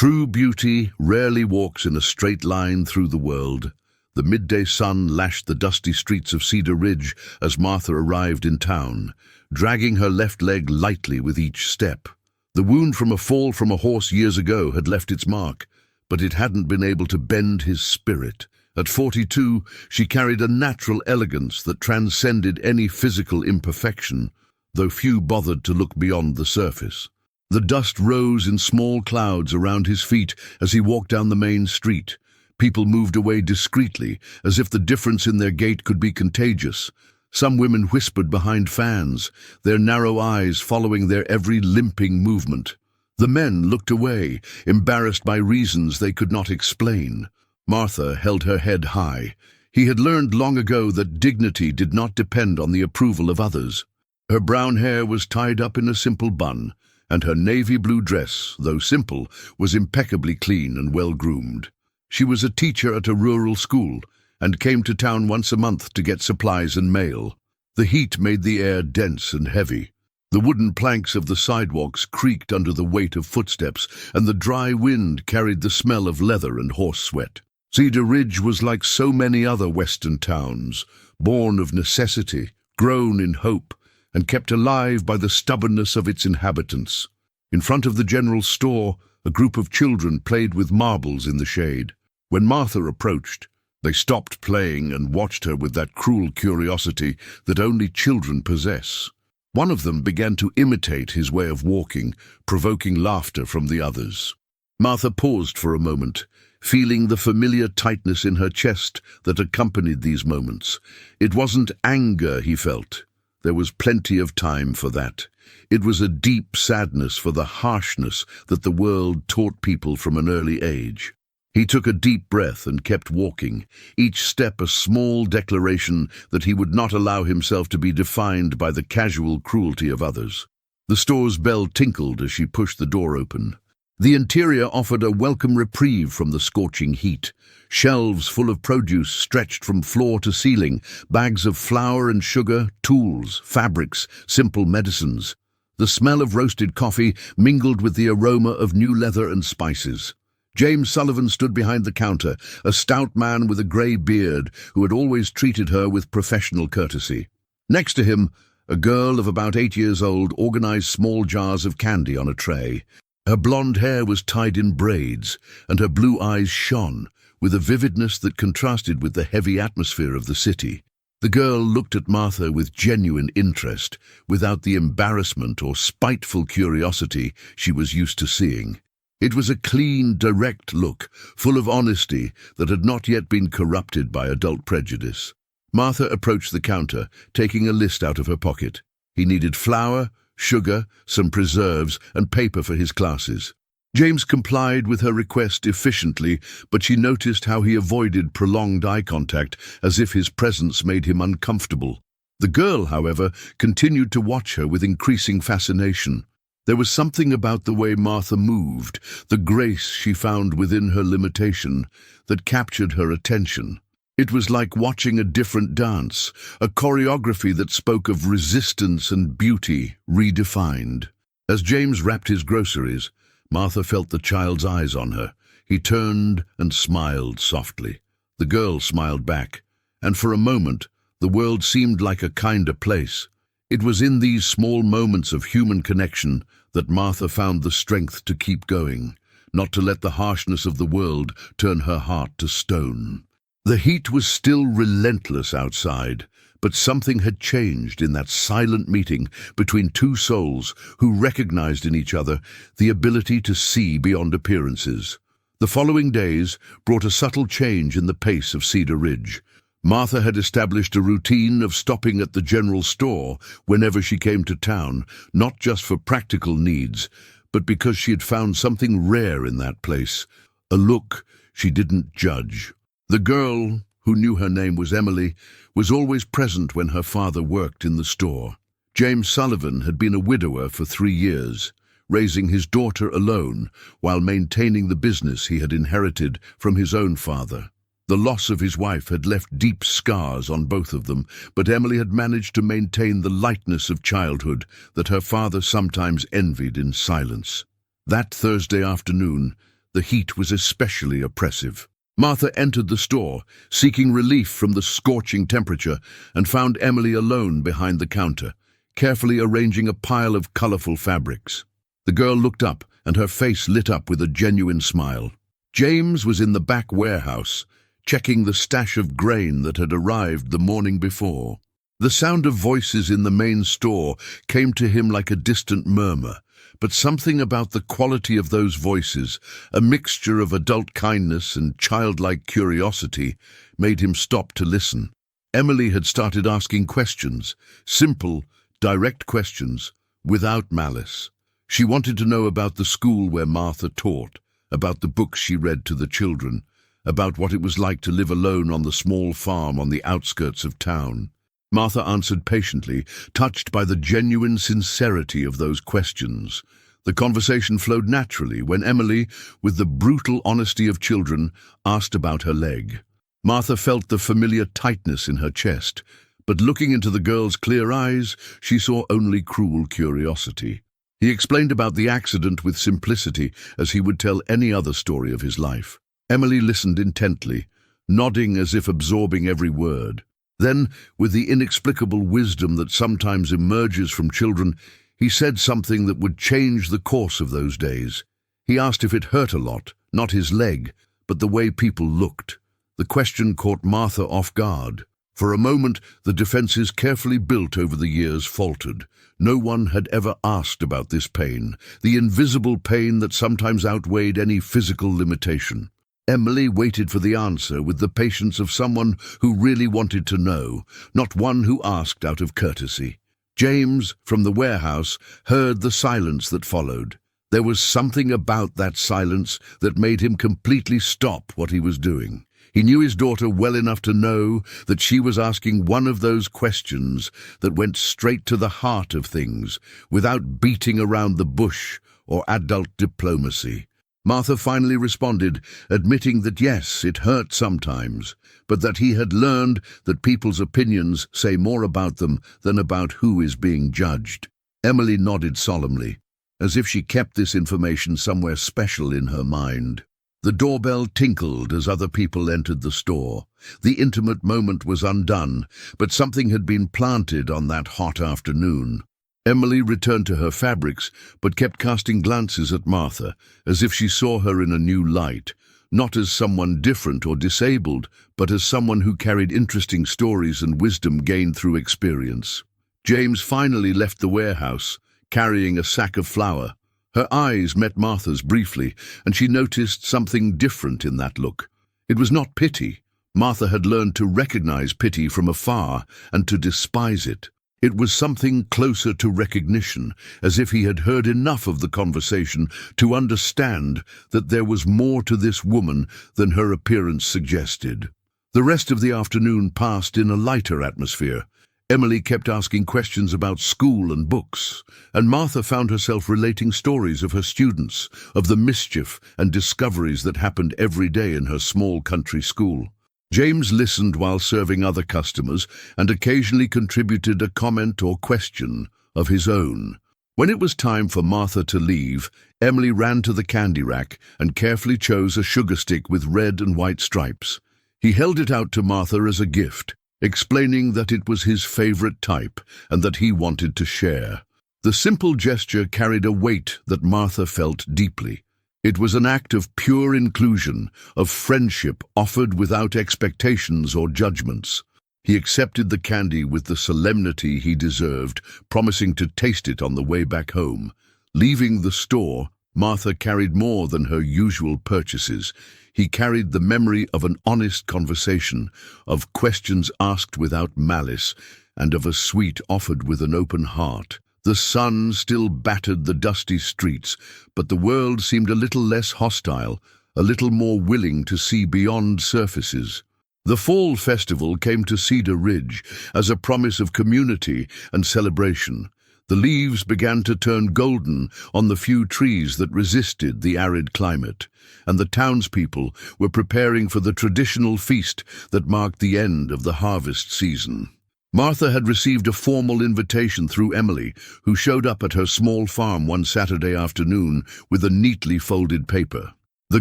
True beauty rarely walks in a straight line through the world. The midday sun lashed the dusty streets of Cedar Ridge as Martha arrived in town, dragging her left leg lightly with each step. The wound from a fall from a horse years ago had left its mark, but it hadn't been able to bend his spirit. At 42, she carried a natural elegance that transcended any physical imperfection, though few bothered to look beyond the surface. The dust rose in small clouds around his feet as he walked down the main street. People moved away discreetly, as if the difference in their gait could be contagious. Some women whispered behind fans, their narrow eyes following their every limping movement. The men looked away, embarrassed by reasons they could not explain. Martha held her head high. He had learned long ago that dignity did not depend on the approval of others. Her brown hair was tied up in a simple bun, and her navy blue dress, though simple, was impeccably clean and well-groomed. She was a teacher at a rural school, and came to town once a month to get supplies and mail. The heat made the air dense and heavy. The wooden planks of the sidewalks creaked under the weight of footsteps, and the dry wind carried the smell of leather and horse sweat. Cedar Ridge was like so many other western towns, born of necessity, grown in hope, and kept alive by the stubbornness of its inhabitants. In front of the general store, a group of children played with marbles in the shade. When Martha approached, they stopped playing and watched her with that cruel curiosity that only children possess. One of them began to imitate his way of walking, provoking laughter from the others. Martha paused for a moment, feeling the familiar tightness in her chest that accompanied these moments. It wasn't anger he felt. There was plenty of time for that. It was a deep sadness for the harshness that the world taught people from an early age. He took a deep breath and kept walking, each step a small declaration that he would not allow himself to be defined by the casual cruelty of others. The store's bell tinkled as she pushed the door open. The interior offered a welcome reprieve from the scorching heat. Shelves full of produce stretched from floor to ceiling, bags of flour and sugar, tools, fabrics, simple medicines. The smell of roasted coffee mingled with the aroma of new leather and spices. James Sullivan stood behind the counter, a stout man with a grey beard who had always treated her with professional courtesy. Next to him, a girl of about 8 years old organized small jars of candy on a tray. Her blonde hair was tied in braids, and her blue eyes shone, with a vividness that contrasted with the heavy atmosphere of the city. The girl looked at Martha with genuine interest, without the embarrassment or spiteful curiosity she was used to seeing. It was a clean, direct look, full of honesty that had not yet been corrupted by adult prejudice. Martha approached the counter, taking a list out of her pocket. He needed flour, sugar, some preserves, and paper for his classes. James complied with her request efficiently, but she noticed how he avoided prolonged eye contact, as if his presence made him uncomfortable. The girl, however, continued to watch her with increasing fascination. There was something about the way Martha moved, the grace she found within her limitation, that captured her attention. It was like watching a different dance, a choreography that spoke of resistance and beauty redefined. As James wrapped his groceries, Martha felt the child's eyes on her. He turned and smiled softly. The girl smiled back, and for a moment, the world seemed like a kinder place. It was in these small moments of human connection that Martha found the strength to keep going, not to let the harshness of the world turn her heart to stone. The heat was still relentless outside, but something had changed in that silent meeting between two souls who recognized in each other the ability to see beyond appearances. The following days brought a subtle change in the pace of Cedar Ridge. Martha had established a routine of stopping at the general store whenever she came to town, not just for practical needs, but because she had found something rare in that place, a look she didn't judge. The girl, who knew her name was Emily, was always present when her father worked in the store. James Sullivan had been a widower for 3 years, raising his daughter alone while maintaining the business he had inherited from his own father. The loss of his wife had left deep scars on both of them, but Emily had managed to maintain the lightness of childhood that her father sometimes envied in silence. That Thursday afternoon, The heat was especially oppressive. Martha entered the store, seeking relief from the scorching temperature, and found Emily alone behind the counter, carefully arranging a pile of colorful fabrics. The girl looked up, and her face lit up with a genuine smile. James was in the back warehouse, checking the stash of grain that had arrived the morning before. The sound of voices in the main store came to him like a distant murmur, but something about the quality of those voices, a mixture of adult kindness and childlike curiosity, made him stop to listen. Emily had started asking questions, simple, direct questions, without malice. She wanted to know about the school where Martha taught, about the books she read to the children, about what it was like to live alone on the small farm on the outskirts of town. Martha answered patiently, touched by the genuine sincerity of those questions. The conversation flowed naturally when Emily, with the brutal honesty of children, asked about her leg. Martha felt the familiar tightness in her chest, but looking into the girl's clear eyes, she saw only cruel curiosity. He explained about the accident with simplicity, as he would tell any other story of his life. Emily listened intently, nodding as if absorbing every word. Then, with the inexplicable wisdom that sometimes emerges from children, he said something that would change the course of those days. He asked if it hurt a lot, not his leg, but the way people looked. The question caught Martha off guard. For a moment, the defenses carefully built over the years faltered. No one had ever asked about this pain, the invisible pain that sometimes outweighed any physical limitation. Emily waited for the answer with the patience of someone who really wanted to know, not one who asked out of courtesy. James, from the warehouse, heard the silence that followed. There was something about that silence that made him completely stop what he was doing. He knew his daughter well enough to know that she was asking one of those questions that went straight to the heart of things, without beating around the bush or adult diplomacy. Martha finally responded, admitting that yes, it hurt sometimes, but that he had learned that people's opinions say more about them than about who is being judged. Emily nodded solemnly, as if she kept this information somewhere special in her mind. The doorbell tinkled as other people entered the store. The intimate moment was undone, but something had been planted on that hot afternoon. Emily returned to her fabrics, but kept casting glances at Martha, as if she saw her in a new light, not as someone different or disabled, but as someone who carried interesting stories and wisdom gained through experience. James finally left the warehouse, carrying a sack of flour. Her eyes met Martha's briefly, and she noticed something different in that look. It was not pity. Martha had learned to recognize pity from afar and to despise it. It was something closer to recognition, as if he had heard enough of the conversation to understand that there was more to this woman than her appearance suggested. The rest of the afternoon passed in a lighter atmosphere. Emily kept asking questions about school and books, and Martha found herself relating stories of her students, of the mischief and discoveries that happened every day in her small country school. James listened while serving other customers and occasionally contributed a comment or question of his own. When it was time for Martha to leave, Emily ran to the candy rack and carefully chose a sugar stick with red and white stripes. He held it out to Martha as a gift, explaining that it was his favorite type and that he wanted to share. The simple gesture carried a weight that Martha felt deeply. It was an act of pure inclusion, of friendship offered without expectations or judgments. He accepted the candy with the solemnity he deserved, promising to taste it on the way back home. Leaving the store, Martha carried more than her usual purchases. He carried the memory of an honest conversation, of questions asked without malice, and of a sweet offered with an open heart. The sun still battered the dusty streets, but the world seemed a little less hostile, a little more willing to see beyond surfaces. The fall festival came to Cedar Ridge as a promise of community and celebration. The leaves began to turn golden on the few trees that resisted the arid climate, and the townspeople were preparing for the traditional feast that marked the end of the harvest season. Martha had received a formal invitation through Emily, who showed up at her small farm one Saturday afternoon with a neatly folded paper. The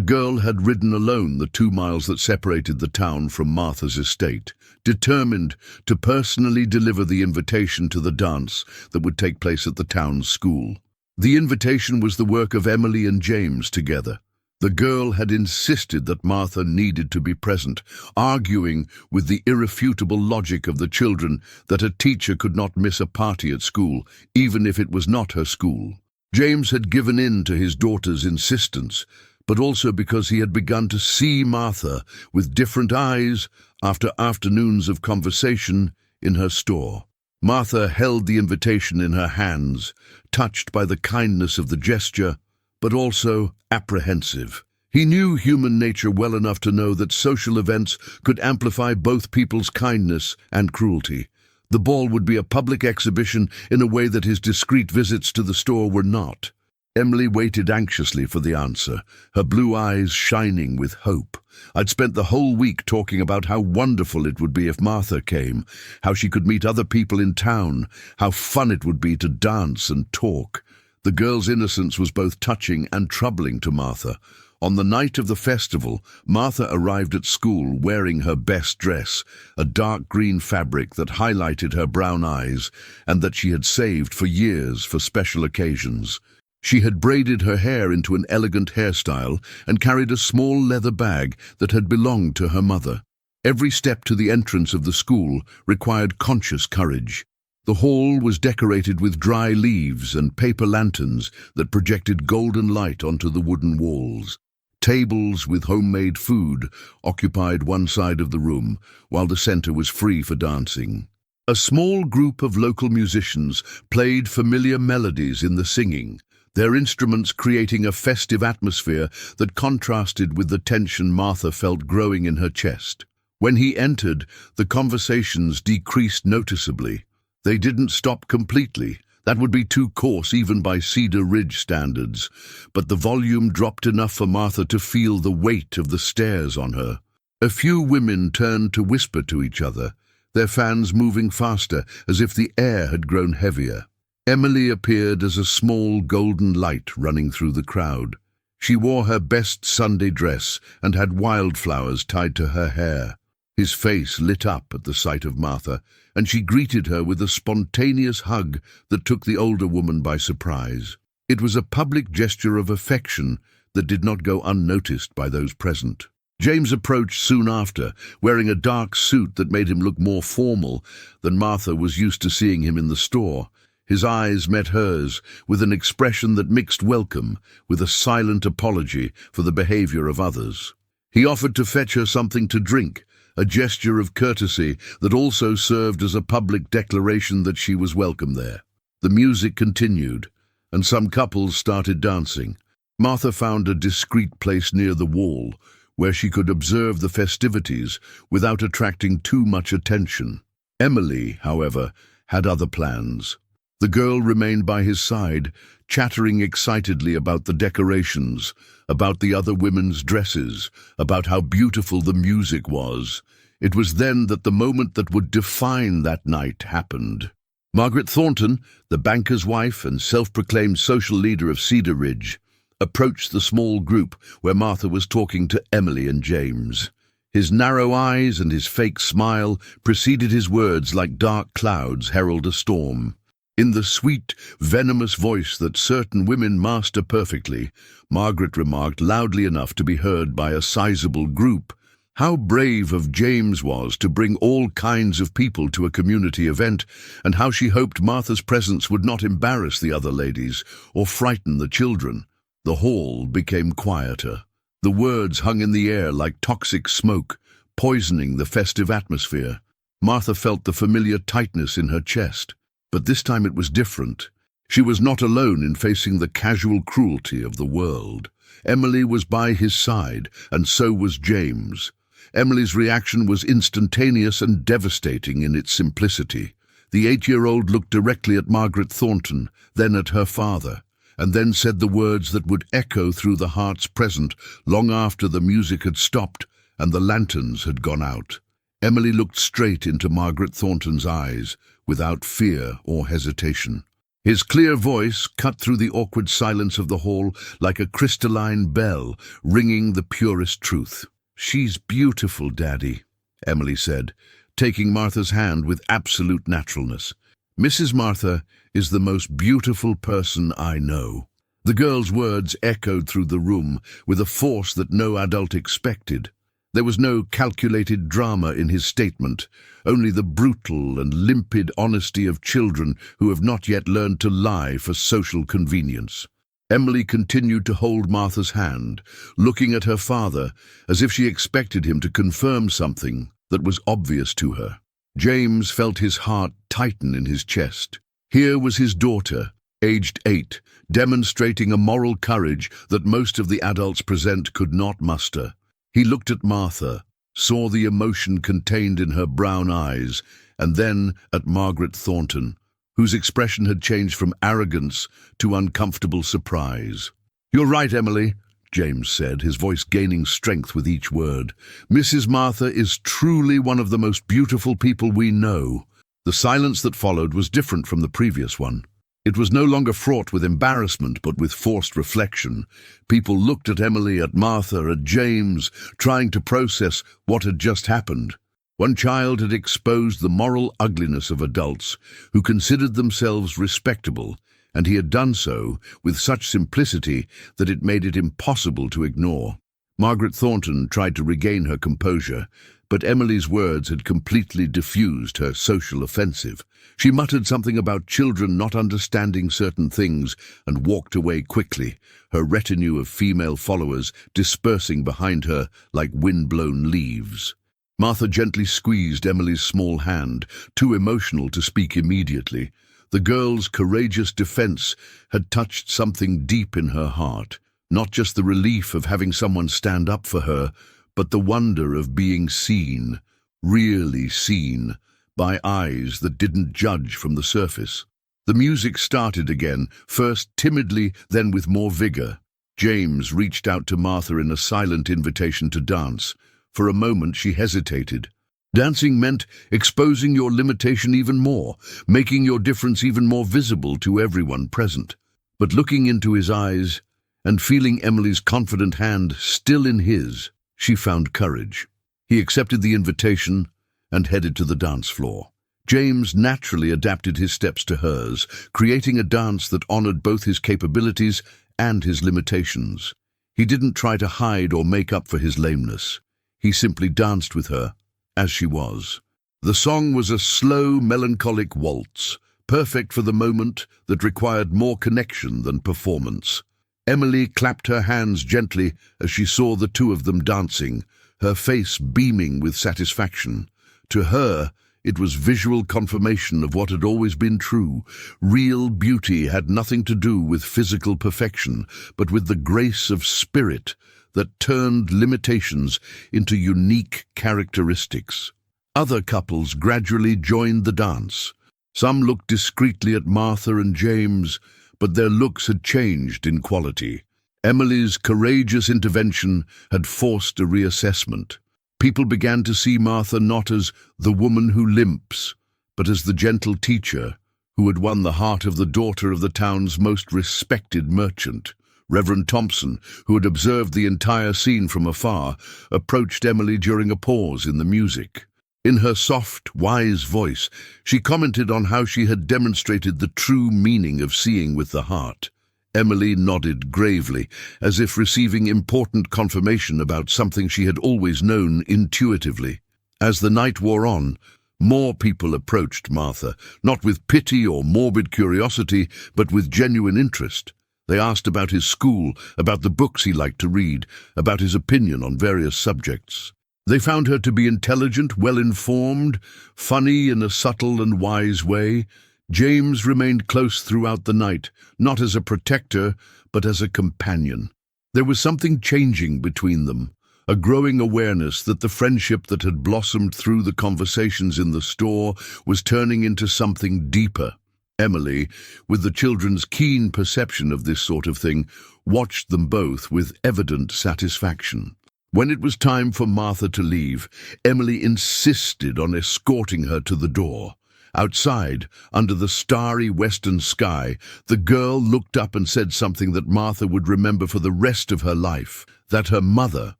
girl had ridden alone the 2 miles that separated the town from Martha's estate, determined to personally deliver the invitation to the dance that would take place at the town's school. The invitation was the work of Emily and James together. The girl had insisted that Martha needed to be present, arguing with the irrefutable logic of the children that a teacher could not miss a party at school, even if it was not her school. James had given in to his daughter's insistence, but also because he had begun to see Martha with different eyes after afternoons of conversation in her store. Martha held the invitation in her hands, touched by the kindness of the gesture, but also apprehensive. He knew human nature well enough to know that social events could amplify both people's kindness and cruelty. The ball would be a public exhibition in a way that his discreet visits to the store were not. Emily waited anxiously for the answer, her blue eyes shining with hope. I'd spent the whole week talking about how wonderful it would be if Martha came, how she could meet other people in town, how fun it would be to dance and talk. The girl's innocence was both touching and troubling to Martha. On the night of the festival, Martha arrived at school wearing her best dress, a dark green fabric that highlighted her brown eyes and that she had saved for years for special occasions. She had braided her hair into an elegant hairstyle and carried a small leather bag that had belonged to her mother. Every step to the entrance of the school required conscious courage. The hall was decorated with dry leaves and paper lanterns that projected golden light onto the wooden walls. Tables with homemade food occupied one side of the room, while the center was free for dancing. A small group of local musicians played familiar melodies in the singing, their instruments creating a festive atmosphere that contrasted with the tension Martha felt growing in her chest. When he entered, the conversations decreased noticeably. They didn't stop completely. That would be too coarse even by Cedar Ridge standards, but the volume dropped enough for Martha to feel the weight of the stares on her. A few women turned to whisper to each other, their fans moving faster as if the air had grown heavier. Emily appeared as a small golden light running through the crowd. She wore her best Sunday dress and had wildflowers tied to her hair. His face lit up at the sight of Martha, and she greeted her with a spontaneous hug that took the older woman by surprise. It was a public gesture of affection that did not go unnoticed by those present. James approached soon after, wearing a dark suit that made him look more formal than Martha was used to seeing him in the store. His eyes met hers with an expression that mixed welcome with a silent apology for the behavior of others. He offered to fetch her something to drink, a gesture of courtesy that also served as a public declaration that she was welcome there. The music continued, and some couples started dancing. Martha found a discreet place near the wall, where she could observe the festivities without attracting too much attention. Emily, however, had other plans. The girl remained by his side, chattering excitedly about the decorations, about the other women's dresses, about how beautiful the music was. It was then that the moment that would define that night happened. Margaret Thornton, the banker's wife and self-proclaimed social leader of Cedar Ridge, approached the small group where Martha was talking to Emily and James. His narrow eyes and his fake smile preceded his words like dark clouds herald a storm. In the sweet, venomous voice that certain women master perfectly, Margaret remarked loudly enough to be heard by a sizable group. How brave of James was to bring all kinds of people to a community event, and how she hoped Martha's presence would not embarrass the other ladies or frighten the children. The hall became quieter. The words hung in the air like toxic smoke, poisoning the festive atmosphere. Martha felt the familiar tightness in her chest. But this time it was different. She was not alone in facing the casual cruelty of the world. Emily was by his side, and so was James. Emily's reaction was instantaneous and devastating in its simplicity. The 8-year-old looked directly at Margaret Thornton, then at her father, and then said the words that would echo through the hearts present long after the music had stopped and the lanterns had gone out. Emily looked straight into Margaret Thornton's eyes, without fear or hesitation. His clear voice cut through the awkward silence of the hall like a crystalline bell, ringing the purest truth. "She's beautiful, Daddy," Emily said, taking Martha's hand with absolute naturalness. "Mrs. Martha is the most beautiful person I know." The girl's words echoed through the room with a force that no adult expected. There was no calculated drama in his statement, only the brutal and limpid honesty of children who have not yet learned to lie for social convenience. Emily continued to hold Martha's hand, looking at her father as if she expected him to confirm something that was obvious to her. James felt his heart tighten in his chest. Here was his daughter, aged 8, demonstrating a moral courage that most of the adults present could not muster. He looked at Martha, saw the emotion contained in her brown eyes, and then at Margaret Thornton, whose expression had changed from arrogance to uncomfortable surprise. "You're right, Emily," James said, his voice gaining strength with each word. "Mrs. Martha is truly one of the most beautiful people we know." The silence that followed was different from the previous one. It was no longer fraught with embarrassment, but with forced reflection. People looked at Emily, at Martha, at James, trying to process what had just happened. One child had exposed the moral ugliness of adults who considered themselves respectable, and he had done so with such simplicity that it made it impossible to ignore. Margaret Thornton tried to regain her composure, but Emily's words had completely diffused her social offensive. She muttered something about children not understanding certain things and walked away quickly, her retinue of female followers dispersing behind her like wind-blown leaves. Martha gently squeezed Emily's small hand, too emotional to speak immediately. The girl's courageous defense had touched something deep in her heart, not just the relief of having someone stand up for her, but the wonder of being seen, really seen, by eyes that didn't judge from the surface. The music started again, first timidly, then with more vigor. James reached out to Martha in a silent invitation to dance. For a moment she hesitated. Dancing meant exposing your limitation even more, making your difference even more visible to everyone present. But looking into his eyes and feeling Emily's confident hand still in his, she found courage. He accepted the invitation and headed to the dance floor. James naturally adapted his steps to hers, creating a dance that honored both his capabilities and his limitations. He didn't try to hide or make up for his lameness. He simply danced with her, as she was. The song was a slow, melancholic waltz, perfect for the moment that required more connection than performance. Emily clapped her hands gently as she saw the two of them dancing, her face beaming with satisfaction. To her, it was visual confirmation of what had always been true. Real beauty had nothing to do with physical perfection, but with the grace of spirit that turned limitations into unique characteristics. Other couples gradually joined the dance. Some looked discreetly at Martha and James, but their looks had changed in quality. Emily's courageous intervention had forced a reassessment. People began to see Martha not as the woman who limps, but as the gentle teacher who had won the heart of the daughter of the town's most respected merchant. Reverend Thompson, who had observed the entire scene from afar, approached Emily during a pause in the music. In her soft, wise voice, she commented on how she had demonstrated the true meaning of seeing with the heart. Emily nodded gravely, as if receiving important confirmation about something she had always known intuitively. As the night wore on, more people approached Martha, not with pity or morbid curiosity, but with genuine interest. They asked about his school, about the books he liked to read, about his opinion on various subjects. They found her to be intelligent, well-informed, funny in a subtle and wise way. James remained close throughout the night, not as a protector, but as a companion. There was something changing between them, a growing awareness that the friendship that had blossomed through the conversations in the store was turning into something deeper. Emily, with the children's keen perception of this sort of thing, watched them both with evident satisfaction. When it was time for Martha to leave, Emily insisted on escorting her to the door. Outside, under the starry western sky, the girl looked up and said something that Martha would remember for the rest of her life, that her mother,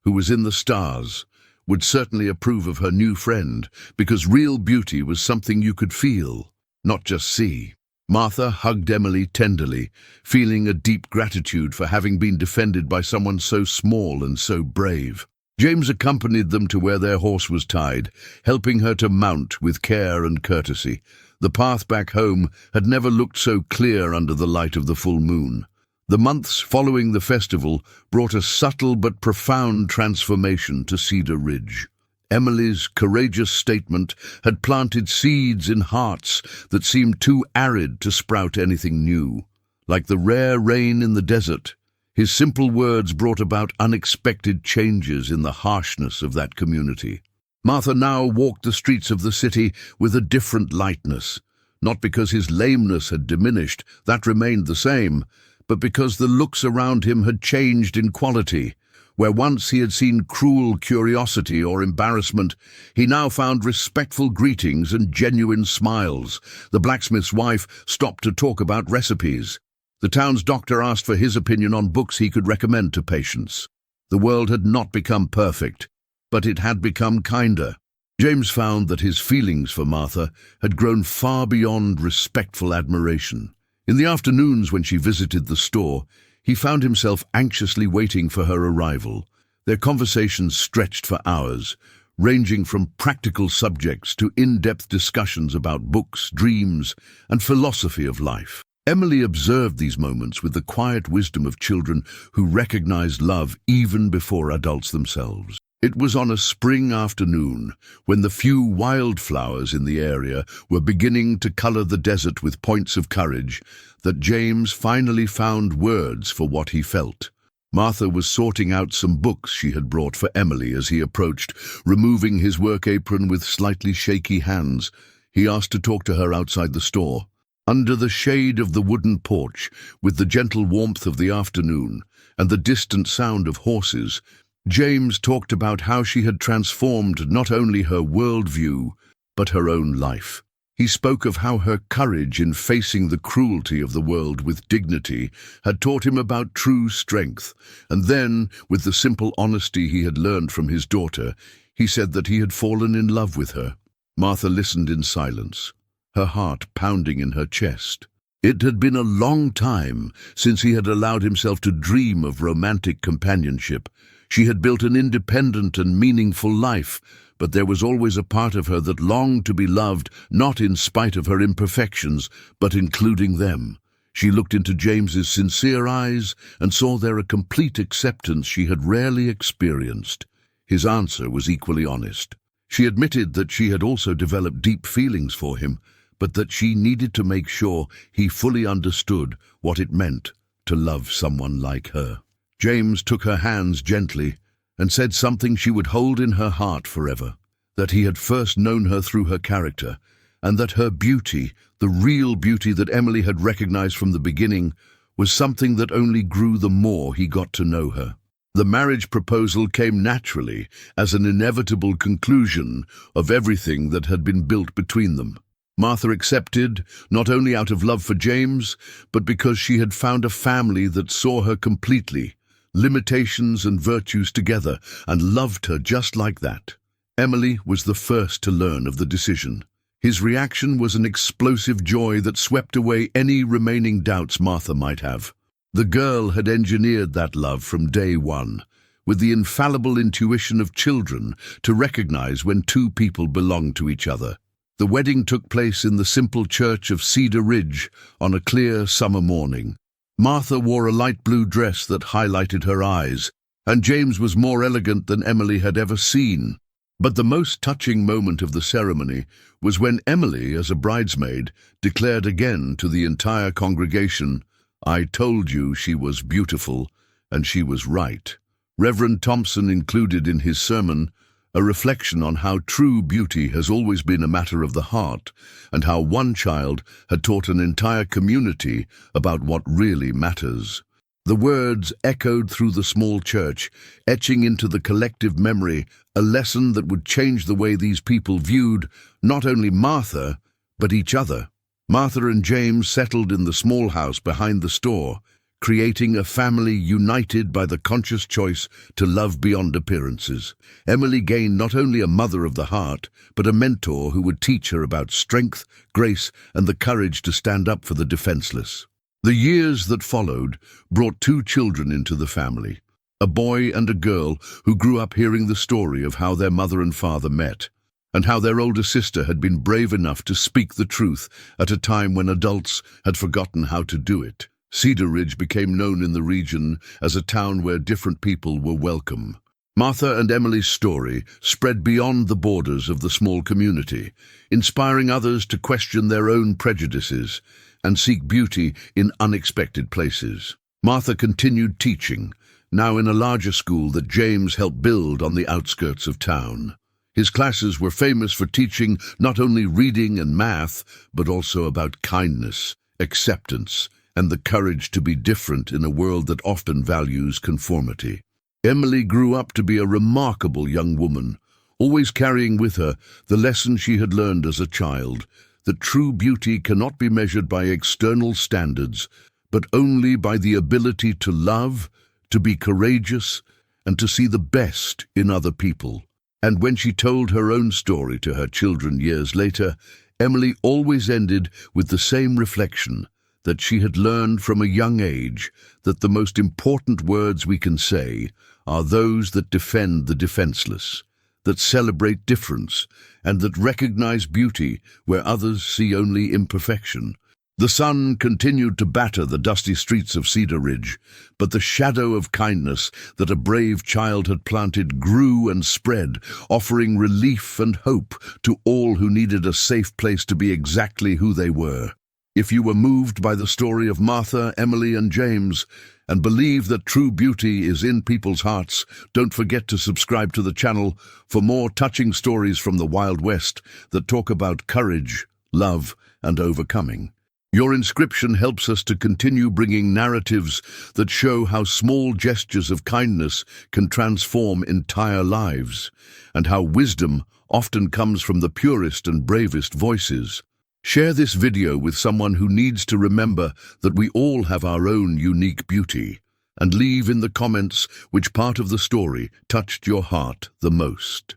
who was in the stars, would certainly approve of her new friend, because real beauty was something you could feel, not just see. Martha hugged Emily tenderly, feeling a deep gratitude for having been defended by someone so small and so brave. James accompanied them to where their horse was tied, helping her to mount with care and courtesy. The path back home had never looked so clear under the light of the full moon. The months following the festival brought a subtle but profound transformation to Cedar Ridge. Emily's courageous statement had planted seeds in hearts that seemed too arid to sprout anything new. Like the rare rain in the desert, his simple words brought about unexpected changes in the harshness of that community. Martha now walked the streets of the city with a different lightness, not because his lameness had diminished, that remained the same, but because the looks around him had changed in quality. Where once he had seen cruel curiosity or embarrassment, he now found respectful greetings and genuine smiles. The blacksmith's wife stopped to talk about recipes. The town's doctor asked for his opinion on books he could recommend to patients. The world had not become perfect, but it had become kinder. James found that his feelings for Martha had grown far beyond respectful admiration. In the afternoons when she visited the store, he found himself anxiously waiting for her arrival. Their conversations stretched for hours, ranging from practical subjects to in-depth discussions about books, dreams, and philosophy of life. Emily observed these moments with the quiet wisdom of children who recognized love even before adults themselves. It was on a spring afternoon, when the few wildflowers in the area were beginning to color the desert with points of courage, that James finally found words for what he felt. Martha was sorting out some books she had brought for Emily as he approached, removing his work apron with slightly shaky hands. He asked to talk to her outside the store. Under the shade of the wooden porch, with the gentle warmth of the afternoon and the distant sound of horses, James talked about how she had transformed not only her worldview, but her own life. He spoke of how her courage in facing the cruelty of the world with dignity had taught him about true strength, and then, with the simple honesty he had learned from his daughter, he said that he had fallen in love with her. Martha listened in silence, her heart pounding in her chest. It had been a long time since he had allowed himself to dream of romantic companionship. She had built an independent and meaningful life, but there was always a part of her that longed to be loved, not in spite of her imperfections, but including them. She looked into James's sincere eyes and saw there a complete acceptance she had rarely experienced. His answer was equally honest. She admitted that she had also developed deep feelings for him, but that she needed to make sure he fully understood what it meant to love someone like her. James took her hands gently and said something she would hold in her heart forever, that he had first known her through her character, and that her beauty, the real beauty that Emily had recognized from the beginning, was something that only grew the more he got to know her. The marriage proposal came naturally as an inevitable conclusion of everything that had been built between them. Martha accepted, not only out of love for James, but because she had found a family that saw her completely, limitations and virtues together, and loved her just like that. Emily was the first to learn of the decision. His reaction was an explosive joy that swept away any remaining doubts Martha might have. The girl had engineered that love from day one, with the infallible intuition of children to recognize when two people belonged to each other. The wedding took place in the simple church of Cedar Ridge on a clear summer morning. Martha wore a light blue dress that highlighted her eyes, and James was more elegant than Emily had ever seen. But the most touching moment of the ceremony was when Emily, as a bridesmaid, declared again to the entire congregation, "I told you she was beautiful, and she was right." Reverend Thompson included in his sermon a reflection on how true beauty has always been a matter of the heart, and how one child had taught an entire community about what really matters. The words echoed through the small church, etching into the collective memory a lesson that would change the way these people viewed not only Martha, but each other. Martha and James settled in the small house behind the store, creating a family united by the conscious choice to love beyond appearances. Emily gained not only a mother of the heart, but a mentor who would teach her about strength, grace, and the courage to stand up for the defenseless. The years that followed brought two children into the family, a boy and a girl who grew up hearing the story of how their mother and father met, and how their older sister had been brave enough to speak the truth at a time when adults had forgotten how to do it. Cedar Ridge became known in the region as a town where different people were welcome. Martha and Emily's story spread beyond the borders of the small community, inspiring others to question their own prejudices and seek beauty in unexpected places. Martha continued teaching, now in a larger school that James helped build on the outskirts of town. His classes were famous for teaching not only reading and math, but also about kindness, acceptance, and the courage to be different in a world that often values conformity. Emily grew up to be a remarkable young woman, always carrying with her the lesson she had learned as a child, that true beauty cannot be measured by external standards, but only by the ability to love, to be courageous, and to see the best in other people. And when she told her own story to her children years later, Emily always ended with the same reflection, that she had learned from a young age that the most important words we can say are those that defend the defenseless, that celebrate difference, and that recognize beauty where others see only imperfection. The sun continued to batter the dusty streets of Cedar Ridge, but the shadow of kindness that a brave child had planted grew and spread, offering relief and hope to all who needed a safe place to be exactly who they were. If you were moved by the story of Martha, Emily, and James, and believe that true beauty is in people's hearts, don't forget to subscribe to the channel for more touching stories from the Wild West that talk about courage, love, and overcoming. Your inscription helps us to continue bringing narratives that show how small gestures of kindness can transform entire lives, and how wisdom often comes from the purest and bravest voices. Share this video with someone who needs to remember that we all have our own unique beauty, and leave in the comments which part of the story touched your heart the most.